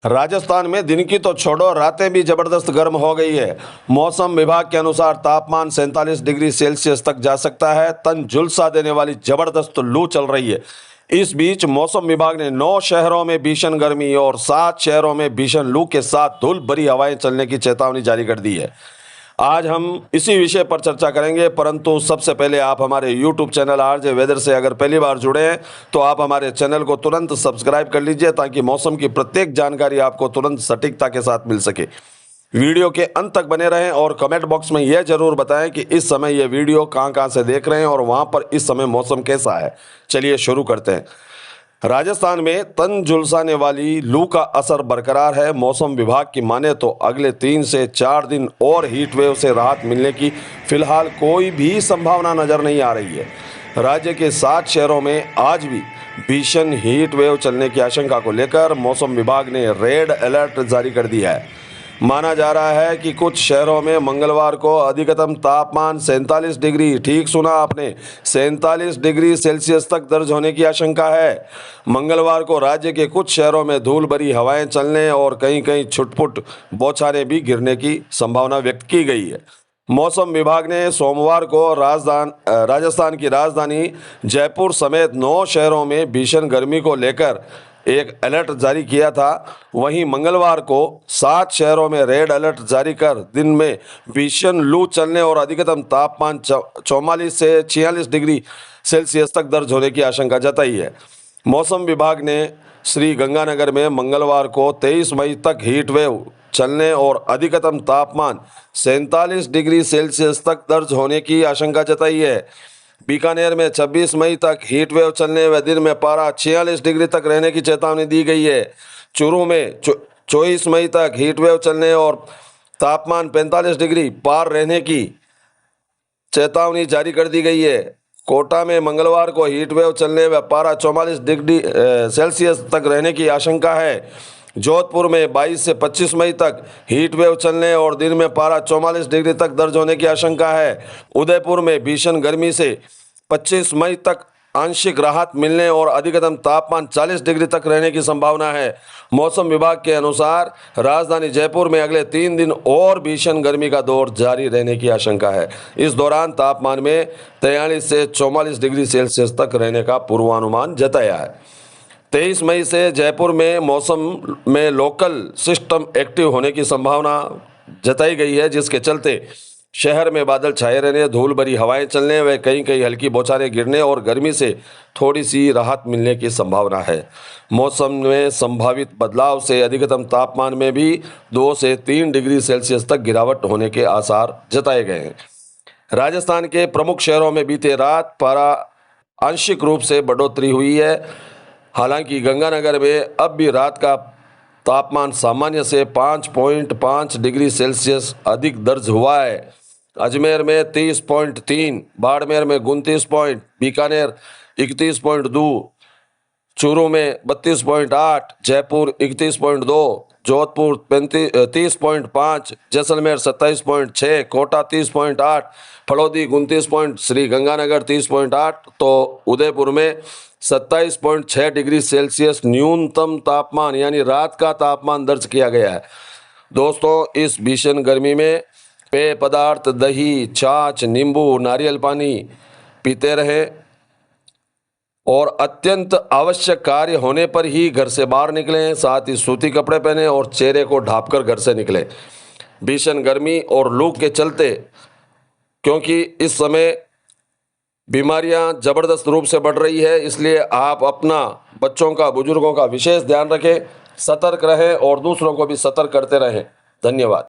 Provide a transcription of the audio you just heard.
राजस्थान में दिन की तो छोड़ो, रातें भी जबरदस्त गर्म हो गई है। मौसम विभाग के अनुसार तापमान 47 डिग्री सेल्सियस तक जा सकता है। तन झुलसा देने वाली जबरदस्त लू चल रही है। इस बीच मौसम विभाग ने 9 शहरों में भीषण गर्मी और 7 शहरों में भीषण लू के साथ धूल भरी हवाएं चलने की चेतावनी जारी कर दी है। आज हम इसी विषय पर चर्चा करेंगे, परंतु सबसे पहले आप हमारे YouTube चैनल आरजे वेदर से अगर पहली बार जुड़े हैं तो आप हमारे चैनल को तुरंत सब्सक्राइब कर लीजिए ताकि मौसम की प्रत्येक जानकारी आपको तुरंत सटीकता के साथ मिल सके। वीडियो के अंत तक बने रहें और कमेंट बॉक्स में यह जरूर बताएं कि इस समय यह वीडियो कहां से देख रहे हैं और वहां पर इस समय मौसम कैसा है। चलिए शुरू करते हैं। राजस्थान में तन झुलसाने वाली लू का असर बरकरार है। मौसम विभाग की माने तो अगले 3 से 4 दिन और हीट वेव से राहत मिलने की फिलहाल कोई भी संभावना नजर नहीं आ रही है। राज्य के 7 शहरों में आज भी भीषण हीट वेव चलने की आशंका को लेकर मौसम विभाग ने रेड अलर्ट जारी कर दिया है। माना जा रहा है कि कुछ शहरों में मंगलवार को अधिकतम तापमान 47 डिग्री, ठीक सुना आपने, 47 डिग्री सेल्सियस तक दर्ज होने की आशंका है। मंगलवार को राज्य के कुछ शहरों में धूल भरी हवाएं चलने और कहीं कहीं छुटपुट बौछारें भी गिरने की संभावना व्यक्त की गई है। मौसम विभाग ने सोमवार को राजस्थान की राजधानी जयपुर समेत 9 शहरों में भीषण गर्मी को लेकर एक अलर्ट जारी किया था। वहीं मंगलवार को 7 शहरों में रेड अलर्ट जारी कर दिन में भीषण लू चलने और अधिकतम तापमान 44 से 46 डिग्री सेल्सियस तक दर्ज होने की आशंका जताई है। मौसम विभाग ने श्री गंगानगर में मंगलवार को 23 मई तक हीट वेव चलने और अधिकतम तापमान 47 डिग्री सेल्सियस तक दर्ज होने की आशंका जताई है। बीकानेर में 26 मई तक हीट वेव चलने व दिन में पारा 46 डिग्री तक रहने की चेतावनी दी गई है। चूरू में 24 मई तक हीट वेव चलने और तापमान 45 डिग्री पार रहने की चेतावनी जारी कर दी गई है। कोटा में मंगलवार को हीट वेव चलने व पारा 44 डिग्री सेल्सियस तक रहने की आशंका है। जोधपुर में 22 से 25 मई तक हीट वेव चलने और दिन में पारा 44 डिग्री तक दर्ज होने की आशंका है। उदयपुर में भीषण गर्मी से 25 मई तक आंशिक राहत मिलने और अधिकतम तापमान 40 डिग्री तक रहने की संभावना है। मौसम विभाग के अनुसार राजधानी जयपुर में अगले 3 दिन और भीषण गर्मी का दौर जारी रहने की आशंका है। इस दौरान तापमान में 43 से 44 डिग्री सेल्सियस तक रहने का पूर्वानुमान जताया है। 23 मई से जयपुर में मौसम में लोकल सिस्टम एक्टिव होने की संभावना जताई गई है, जिसके चलते शहर में बादल छाए रहने, धूल भरी हवाएं चलने व कहीं कहीं हल्की बौछारें गिरने और गर्मी से थोड़ी सी राहत मिलने की संभावना है। मौसम में संभावित बदलाव से अधिकतम तापमान में भी 2 से 3 डिग्री सेल्सियस तक गिरावट होने के आसार जताए गए हैं। राजस्थान के प्रमुख शहरों में बीते रात पारा आंशिक रूप से बढ़ोतरी हुई है। हालांकि गंगानगर में अब भी रात का तापमान सामान्य से 5.5 डिग्री सेल्सियस अधिक दर्ज हुआ है। अजमेर में 30.3, बाड़मेर में 29 पॉइंट, बीकानेर 31.2, चूरू में 32.8, जयपुर 31.2, जोधपुर 30.5, जैसलमेर 27.6, कोटा 30.8, फलोदी 29 श्री गंगानगर 30.8 तो उदयपुर में 27.6 डिग्री सेल्सियस न्यूनतम तापमान यानी रात का तापमान दर्ज किया गया है। दोस्तों, इस भीषण गर्मी में पेय पदार्थ, दही, छाछ, नींबू, नारियल पानी पीते रहें और अत्यंत आवश्यक कार्य होने पर ही घर से बाहर निकलें। साथ ही सूती कपड़े पहनें और चेहरे को ढांपकर घर से निकलें। भीषण गर्मी और लू के चलते, क्योंकि इस समय बीमारियां जबरदस्त रूप से बढ़ रही है, इसलिए आप अपना, बच्चों का, बुजुर्गों का विशेष ध्यान रखें, सतर्क रहें और दूसरों को भी सतर्क करते रहें। धन्यवाद।